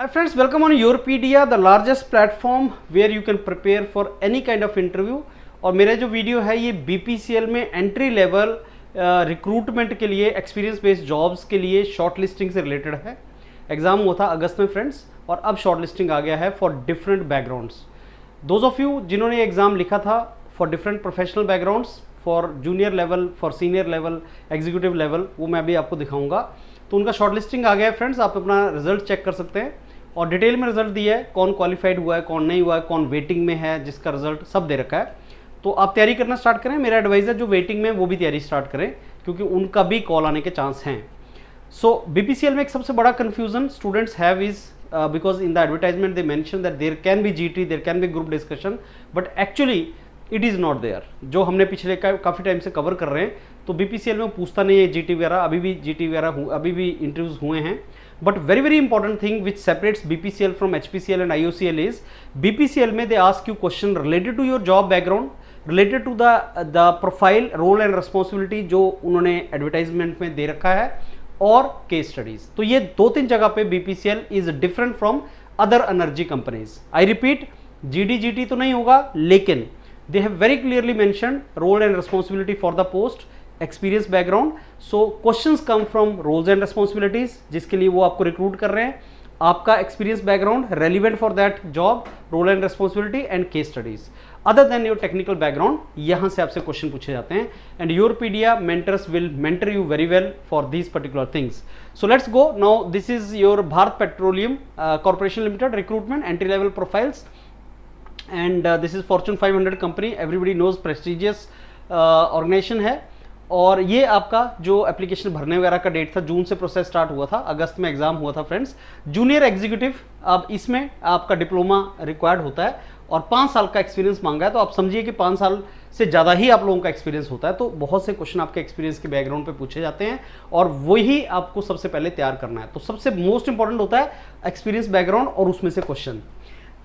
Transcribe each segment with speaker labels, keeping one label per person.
Speaker 1: Hi friends, welcome on Yourpedia, the largest platform where you can prepare for any kind of interview। और मेरा जो video है ये BPCL में entry level recruitment के लिए, एक्सपीरियंस बेस्ड जॉब्स के लिए शॉर्ट लिस्टिंग से रिलेटेड है। एग्जाम हुआ था अगस्त में फ्रेंड्स, और अब शॉर्ट लिस्टिंग आ गया है for different backgrounds. Those of you जिन्होंने एग्जाम लिखा था for different professional backgrounds, for junior level, for senior level, executive level, वो मैं अभी आपको दिखाऊंगा। तो उनका शॉर्ट लिस्टिंग आ गया है फ्रेंड्स, आप अपना रिजल्ट चेक कर सकते हैं और डिटेल में रिजल्ट दिया है, कौन क्वालिफाइड हुआ है, कौन नहीं हुआ है, कौन वेटिंग में है, जिसका रिजल्ट सब दे रखा है। तो आप तैयारी करना स्टार्ट करें। मेरा एडवाइस है जो वेटिंग में वो भी तैयारी स्टार्ट करें, क्योंकि उनका भी कॉल आने के चांस हैं। सो BPCL में एक सबसे बड़ा confusion students have is because in the advertisement they mention that there can be GT, there can be group discussion, but actually it is not there। जो हमने पिछले काफ़ी टाइम से कवर कर रहे हैं, तो BPCL में पूछता नहीं है GT वगैरह। अभी भी GT वगैरह अभी भी इंटरव्यूज हुए हैं, but very very important thing which separates BPCL from HPCL and IOCL is BPCL में they ask you question related to your job background, related to the profile, role and responsibility जो उन्होंने advertisement में दे रखा है, और case studies. तो ये दो तीन जगह पे BPCL is different from other energy companies. I repeat, GT तो नहीं होगा, लेकिन they have very clearly mentioned role and responsibility for the post, experience background. So questions come from roles and responsibilities, जिसके लिए वो आपको रिक्रूट कर रहे हैं, आपका experience background relevant for that job, role and responsibility and case studies. Other than your technical background, यहां से आपसे क्वेश्चन पूछे जाते हैं, and Yourpedia mentors will mentor you very well for these particular things। So let's go now। This is your Bharat Petroleum Corporation Limited recruitment entry level profiles, and this is Fortune 500 company, everybody knows, prestigious organization है। और ये आपका जो application भरने वगैरह का date था, जून से प्रोसेस स्टार्ट हुआ था, अगस्त में एग्जाम हुआ था फ्रेंड्स। जूनियर एग्जीक्यूटिव, अब इसमें आपका डिप्लोमा रिक्वायर्ड होता है और 5 साल का एक्सपीरियंस मांगा है। तो आप समझिए कि 5 साल से ज़्यादा ही आप लोगों का एक्सपीरियंस होता है। तो बहुत से क्वेश्चन आपके एक्सपीरियंस के बैकग्राउंड पे पूछे जाते हैं, और वही आपको सबसे पहले तैयार करना है। तो सबसे मोस्ट इंपॉर्टेंट होता है एक्सपीरियंस बैकग्राउंड, और उसमें से question.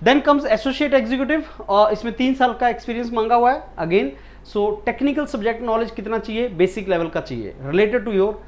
Speaker 1: Then comes associate executive, और इसमें 3 साल का एक्सपीरियंस मांगा हुआ है again. So technical subject knowledge कितना चाहिए? बेसिक लेवल का चाहिए, related to your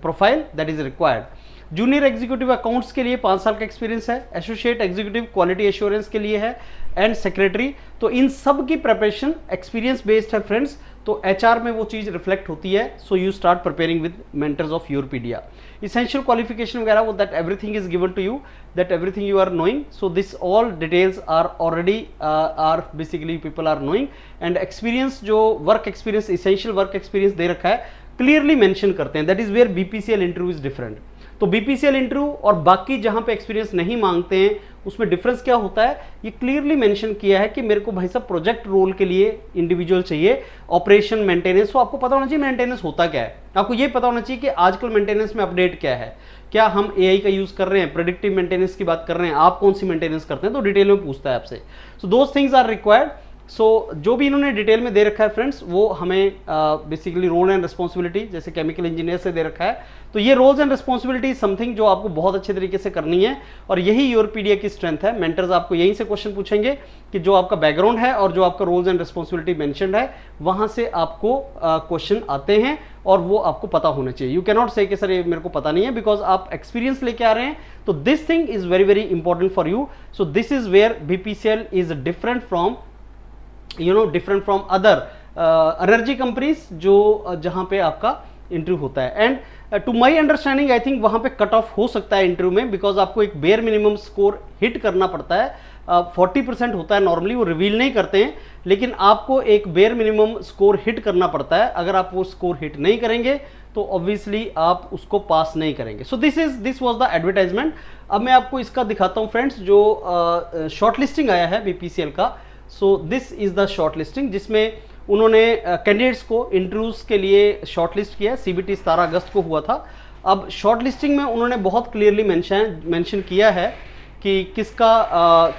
Speaker 1: profile, that is required. Junior executive accounts के लिए 5 साल का एक्सपीरियंस है, एसोसिएट एग्जीक्यूटिव क्वालिटी एश्योरेंस के लिए है, एंड सेक्रेटरी। तो इन सब की प्रिपरेशन एक्सपीरियंस बेस्ड है फ्रेंड्स। तो HR में वो चीज़ रिफ्लेक्ट होती है। So you start preparing with mentors of Yourpedia। Essential qualification वगैरह, वो that everything is given to you, that everything you are knowing. So this all details are already are basically people are knowing. And experience, जो work experience, essential work experience दे रखा है, clearly mention करते हैं। That is where BPCL interview is different. तो BPCL interview और बाकी जहां पे एक्सपीरियंस नहीं मांगते हैं, उसमें डिफरेंस क्या होता है, ये क्लियरली मेंशन किया है कि मेरे को भाई साहब प्रोजेक्ट रोल के लिए इंडिविजुअल चाहिए, ऑपरेशन मेंटेनेंस। तो आपको पता होना चाहिए मेंटेनेंस होता क्या है, आपको ये पता होना चाहिए कि आजकल मेंटेनेंस में अपडेट क्या है, क्या हम AI का यूज कर रहे हैं, प्रेडिक्टिव मेंटेनेंस की बात कर रहे हैं, आप कौन सी मेंटेनेंस करते हैं, तो डिटेल में पूछता है आपसे। So those things are required. So जो भी इन्होंने डिटेल में दे रखा है फ्रेंड्स, वो हमें बेसिकली रोल एंड रिस्पॉन्सिबिलिटी, जैसे केमिकल इंजीनियर से दे रखा है। तो ये रोल्स एंड रिस्पॉन्सिबिलिटी समथिंग जो आपको बहुत अच्छे तरीके से करनी है, और यही Yourpedia की स्ट्रेंथ है। मेंटर्स आपको यहीं से क्वेश्चन पूछेंगे कि जो आपका बैकग्राउंड है और जो आपका रोल्स एंड रिस्पॉन्सिबिलिटी मेंशन्ड है, वहां से आपको क्वेश्चन आते हैं, और वो आपको पता होना चाहिए। यू कैनॉट से कि सर ये मेरे को पता नहीं है, बिकॉज आप एक्सपीरियंस लेके आ रहे हैं। तो this thing is very very important for you. So this is where BPCL is different from different from other energy companies, जो जहां पे आपका इंटरव्यू होता है। And to my understanding, I think वहां पे कट ऑफ हो सकता है इंटरव्यू में, बिकॉज आपको एक बेयर मिनिमम स्कोर हिट करना पड़ता है। 40% होता है नॉर्मली, वो रिवील नहीं करते हैं, लेकिन आपको एक बेयर मिनिमम स्कोर हिट करना पड़ता है। अगर आप वो स्कोर हिट नहीं करेंगे तो ऑब्वियसली आप उसको पास नहीं करेंगे। So this was the advertisement. अब मैं आपको इसका दिखाता हूं फ्रेंड्स, जो शॉर्ट लिस्टिंग आया है BPCL का। So this is the short listing, जिसमें उन्होंने कैंडिडेट्स को इंटरव्यूज के लिए शॉर्ट लिस्ट किया है। CBT 17 अगस्त को हुआ था। अब शॉर्ट लिस्टिंग में उन्होंने बहुत क्लियरली मेंशन किया है कि किसका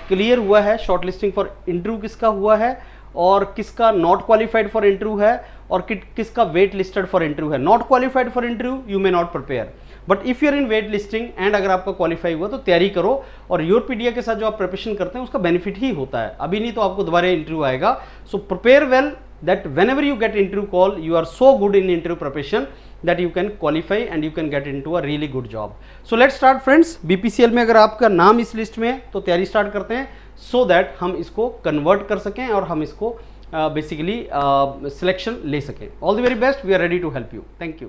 Speaker 1: क्लियर हुआ है शॉर्ट लिस्टिंग फॉर इंटरव्यू, किसका हुआ है, और किसका नॉट क्वालिफाइड फॉर इंटरव्यू है, और किसका वेट लिस्टेड फॉर इंटरव्यू है। Not qualified for interview you may not prepare, but if you are in wait listing and अगर आपका क्वालिफाई हुआ तो तैयारी करो। और Yourpedia के साथ जो आप प्रिपरेशन करते हैं उसका बेनिफिट ही होता है, अभी नहीं तो आपको दोबारा इंटरव्यू आएगा। So prepare well, that whenever you get interview call, you are so good in interview preparation that you can qualify and you can get into a really good job. So let's start friends. BPCL में अगर आपका नाम इस list में है तो तैयारी start करते हैं, so that हम इसको कन्वर्ट कर सकें और हम इसको बेसिकली सिलेक्शन ले सकें. All the very best. We are ready to help you. Thank you.